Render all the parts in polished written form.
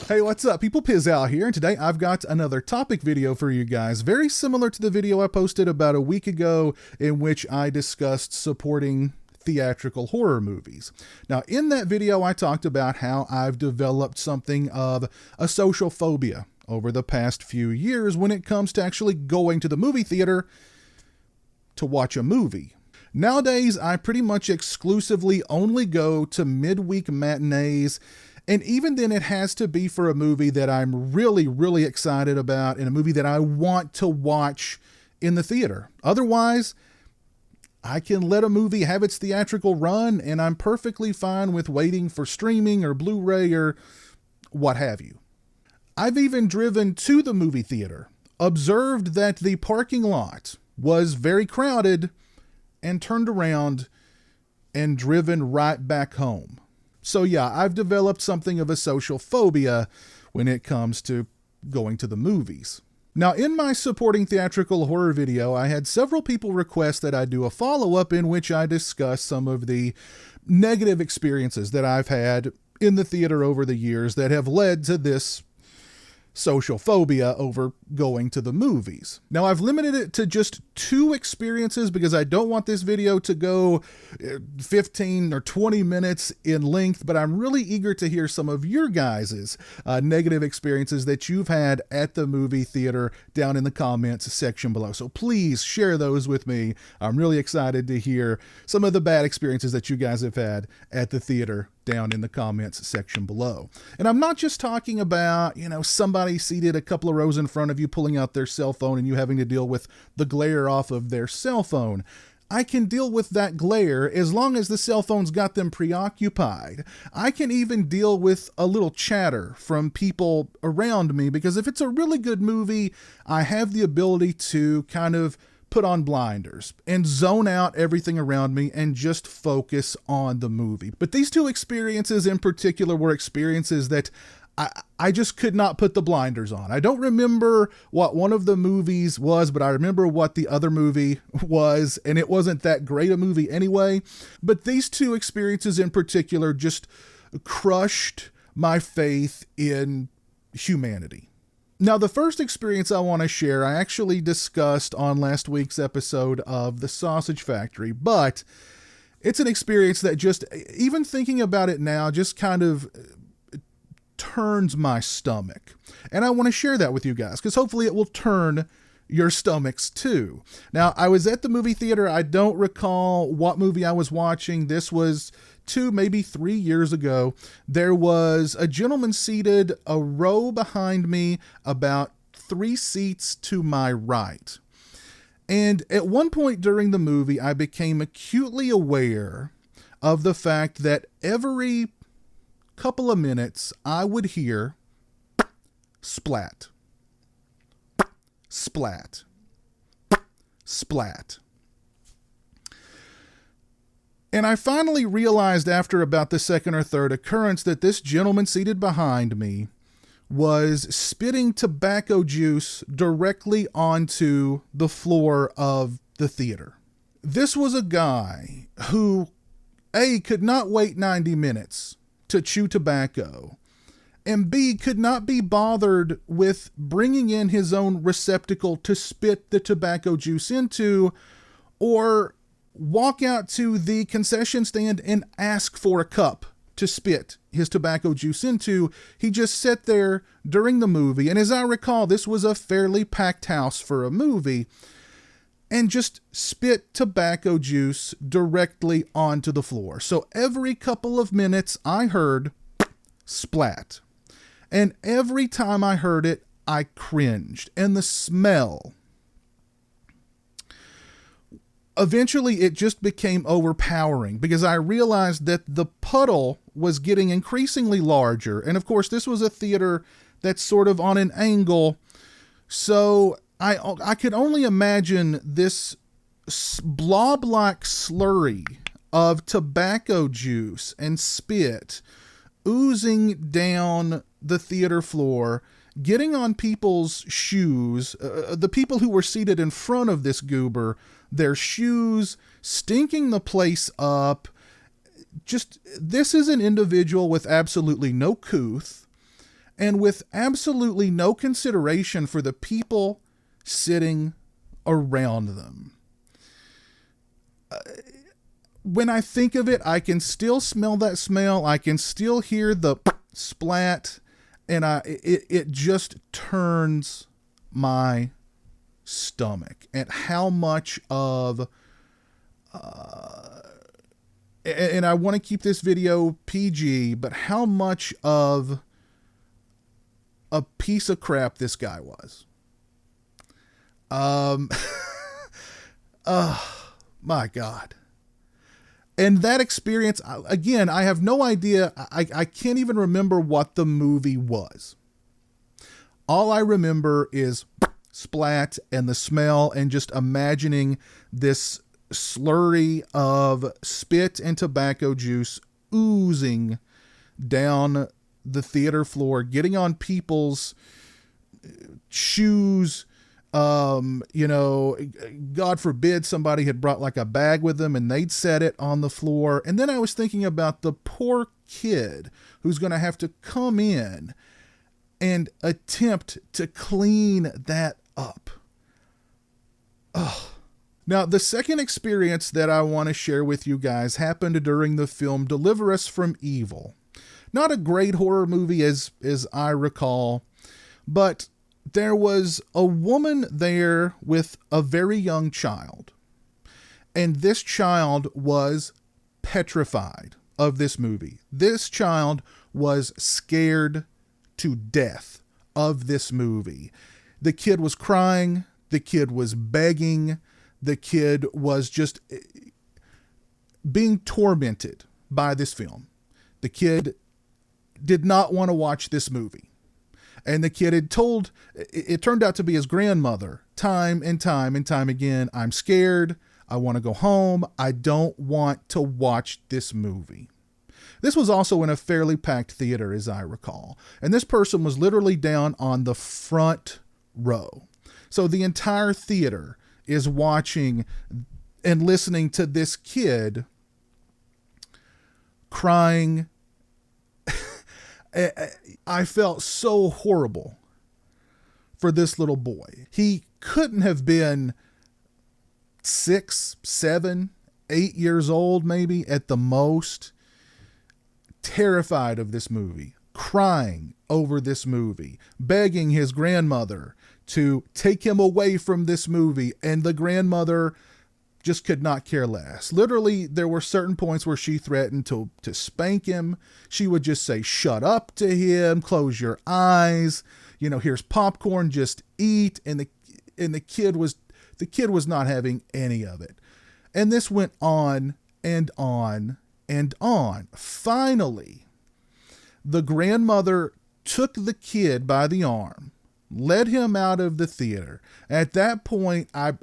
Hey, what's up, people? Pizowell here, and today I've got another topic video for you guys, very similar to the video I posted about a week ago in which I discussed supporting theatrical horror movies. Now, in that video, I talked about how I've developed something of a social phobia over the past few years when it comes to actually going to the movie theater to watch a movie. Nowadays, I pretty much exclusively only go to midweek matinees, and even then it has to be for a movie that I'm really excited about and a movie that I want to watch in the theater. Otherwise, I can let a movie have its theatrical run and I'm perfectly fine with waiting for streaming or Blu-ray or what have you. I've even driven to the movie theater, observed that the parking lot was very crowded, and turned around and driven right back home. So yeah, I've developed something of a social phobia when it comes to going to the movies. Now, in my supporting theatrical horror video, I had several people request that I do a follow-up in which I discuss some of the negative experiences that I've had in the theater over the years that have led to this social phobia over going to the movies. Now, I've limited it to just 2 experiences because I don't want this video to go 15 or 20 minutes in length, but I'm really eager to hear some of your guys' negative experiences that you've had at the movie theater down in the comments section below. So please share those with me. I'm really excited to hear some of the bad experiences that you guys have had at the theater down in the comments section below. And I'm not just talking about, somebody seated a couple of rows in front of you pulling out their cell phone and you having to deal with the glare off of their cell phone. I can deal with that glare as long as the cell phone's got them preoccupied. I can even deal with a little chatter from people around me because if it's a really good movie, I have the ability to kind of put on blinders and zone out everything around me and just focus on the movie. But these 2 experiences in particular were experiences that I just could not put the blinders on. I don't remember what one of the movies was, but I remember what the other movie was, and it wasn't that great a movie anyway. But these 2 experiences in particular just crushed my faith in humanity. Now, the first experience I want to share, I actually discussed on last week's episode of The Sausage Factory, but it's an experience that just, even thinking about it now, just kind of turns my stomach. And I want to share that with you guys, because hopefully it will turn your stomachs too. Now, I was at the movie theater. I don't recall what movie I was watching. This was 2, maybe 3 years ago. There was a gentleman seated a row behind me, about 3 seats to my right. And at one point during the movie, I became acutely aware of the fact that every couple of minutes, I would hear splat, splat, splat. And I finally realized after about the second or third occurrence that this gentleman seated behind me was spitting tobacco juice directly onto the floor of the theater. This was a guy who, A, could not wait 90 minutes to chew tobacco, and B, could not be bothered with bringing in his own receptacle to spit the tobacco juice into, or walk out to the concession stand and ask for a cup to spit his tobacco juice into. He just sat there during the movie, and as I recall, this was a fairly packed house for a movie, and just spit tobacco juice directly onto the floor. So every couple of minutes I heard splat. And every time I heard it, I cringed. And the smell, eventually it just became overpowering because I realized that the puddle was getting increasingly larger. And of course, this was a theater that's sort of on an angle. So I could only imagine this blob-like slurry of tobacco juice and spit oozing down the theater floor, getting on people's shoes, the people who were seated in front of this goober, their shoes, stinking the place up. Just, this is an individual with absolutely no couth, and with absolutely no consideration for the people sitting around them. When I think of it, I can still smell that smell. I can still hear the splat, and it just turns my stomach at how much of and I want to keep this video PG, but how much of a piece of crap this guy was. My God. And that experience, again, I have no idea. I can't even remember what the movie was. All I remember is splat and the smell and just imagining this slurry of spit and tobacco juice oozing down the theater floor, getting on people's shoes. God forbid somebody had brought like a bag with them and they'd set it on the floor. And then I was thinking about the poor kid who's going to have to come in and attempt to clean that up. Ugh. Now, the second experience that I want to share with you guys happened during the film Deliver Us from Evil. Not a great horror movie as I recall, but there was a woman there with a very young child. And this child was petrified of this movie. This child was scared to death of this movie. The kid was crying. The kid was begging. The kid was just being tormented by this film. The kid did not want to watch this movie. And the kid had told, it turned out to be his grandmother, time and time and time again, I'm scared. I want to go home. I don't want to watch this movie. This was also in a fairly packed theater, as I recall. And this person was literally down on the front row. So the entire theater is watching and listening to this kid crying. I felt so horrible for this little boy. He couldn't have been 6, 7, 8 years old, maybe at the most. Terrified of this movie, crying over this movie, begging his grandmother to take him away from this movie. And the grandmother just could not care less. Literally, there were certain points where she threatened to spank him. She would just say, shut up to him, close your eyes. Here's popcorn, just eat. And the kid was not having any of it. And this went on and on and on. Finally, the grandmother took the kid by the arm, led him out of the theater. At that point, I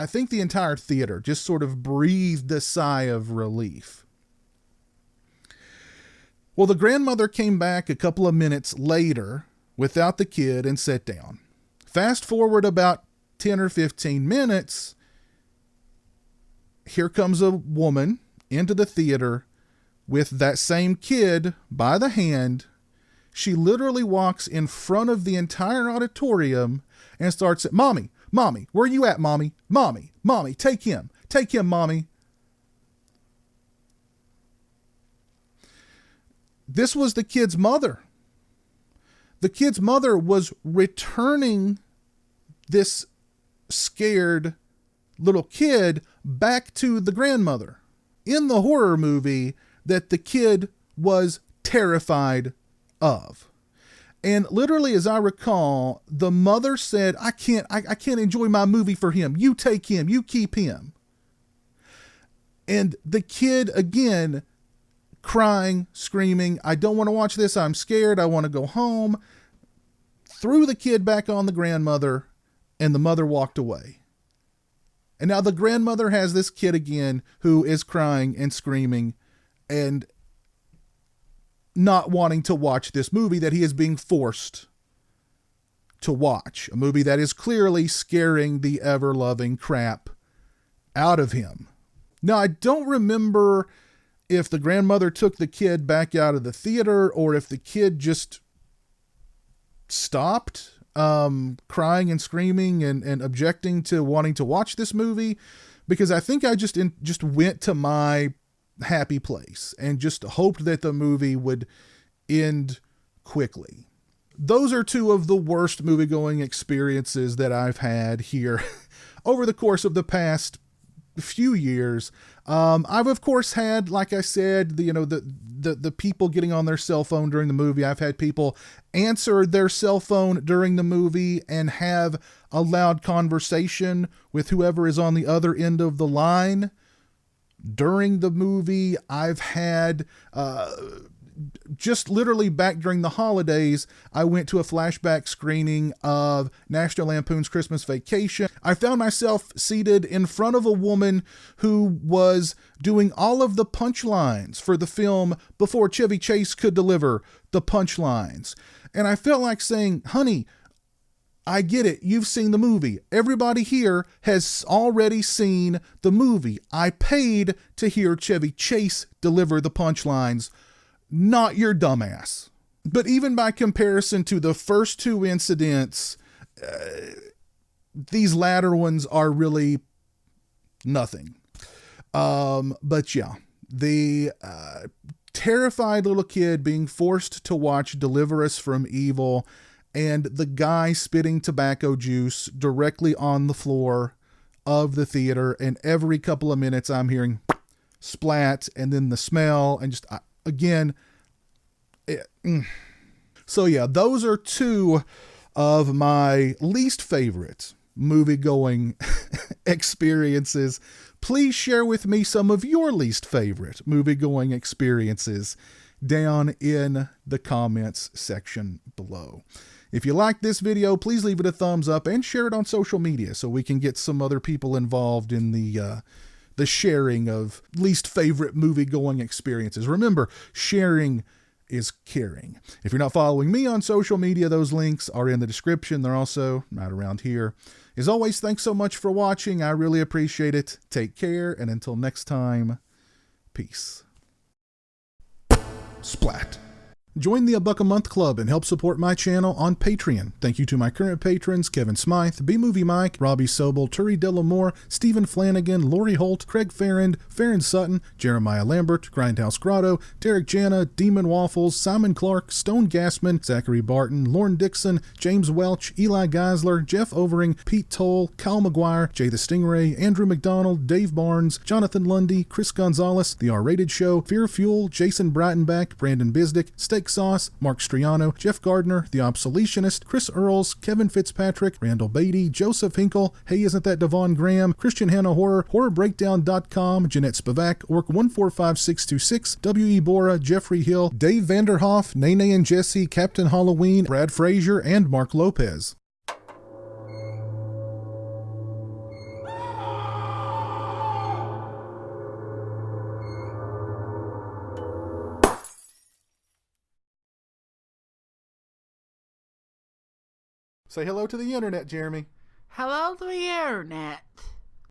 think the entire theater just sort of breathed a sigh of relief. Well, the grandmother came back a couple of minutes later without the kid and sat down. Fast forward about 10 or 15 minutes, here comes a woman into the theater with that same kid by the hand. She literally walks in front of the entire auditorium and starts at, Mommy, where you at, Mommy? Mommy, take him, Mommy. This was the kid's mother. The kid's mother was returning this scared little kid back to the grandmother in the horror movie that the kid was terrified of. And literally, as I recall, the mother said, I can't enjoy my movie for him. You take him, you keep him. And the kid, again, crying, screaming, I don't want to watch this. I'm scared. I want to go home. Threw the kid back on the grandmother, and the mother walked away. And now the grandmother has this kid again who is crying and screaming and not wanting to watch this movie that he is being forced to watch. A movie that is clearly scaring the ever-loving crap out of him. Now, I don't remember if the grandmother took the kid back out of the theater or if the kid just stopped crying and screaming and objecting to wanting to watch this movie, because I think I just went to my happy place and just hoped that the movie would end quickly. Those are two of the worst movie-going experiences that I've had here over the course of the past few years. I've of course had, like I said, the people getting on their cell phone during the movie. I've had people answer their cell phone during the movie and have a loud conversation with whoever is on the other end of the line during the movie. I've had just literally back during the holidays, I went to a flashback screening of National Lampoon's Christmas Vacation. I found myself seated in front of a woman who was doing all of the punchlines for the film before Chevy Chase could deliver the punchlines. And I felt like saying, honey, I get it. You've seen the movie. Everybody here has already seen the movie. I paid to hear Chevy Chase deliver the punchlines, not your dumbass. But even by comparison to the first two incidents, these latter ones are really nothing. But yeah, the terrified little kid being forced to watch Deliver Us from Evil, and the guy spitting tobacco juice directly on the floor of the theater, and every couple of minutes I'm hearing splat, and then the smell, and just again. So yeah, those are two of my least favorite movie-going experiences. Please share with me some of your least favorite movie-going experiences down in the comments section below. If you like this video, please leave it a thumbs up and share it on social media so we can get some other people involved in the sharing of least favorite movie-going experiences. Remember, sharing is caring. If you're not following me on social media, those links are in the description. They're also right around here. As always, thanks so much for watching. I really appreciate it. Take care, and until next time, peace. Splat. Join the $1 a Month Club and help support my channel on Patreon. Thank you to my current patrons, Kevin Smythe, B-Movie Mike, Robbie Sobel, Turi Delamore, Stephen Flanagan, Lori Holt, Craig Farrand, Farron Sutton, Jeremiah Lambert, Grindhouse Grotto, Derek Jana, Demon Waffles, Simon Clark, Stone Gassman, Zachary Barton, Lauren Dixon, James Welch, Eli Geisler, Jeff Overing, Pete Toll, Kyle McGuire, Jay the Stingray, Andrew McDonald, Dave Barnes, Jonathan Lundy, Chris Gonzalez, The R-Rated Show, Fear Fuel, Jason Breitenbach, Brandon Bisdick, Steak Sauce, Mark Striano, Jeff Gardner, The Obsoletionist, Chris Earls, Kevin Fitzpatrick, Randall Beatty, Joseph Hinkle, Hey Isn't That Devon Graham, Christian Hannah Horror, HorrorBreakdown.com, Jeanette Spivak, Orc145626, W.E. Bora, Jeffrey Hill, Dave Vanderhoff, Nene and Jesse, Captain Halloween, Brad Frazier, and Mark Lopez. Say hello to the internet, Jeremy. Hello to the internet.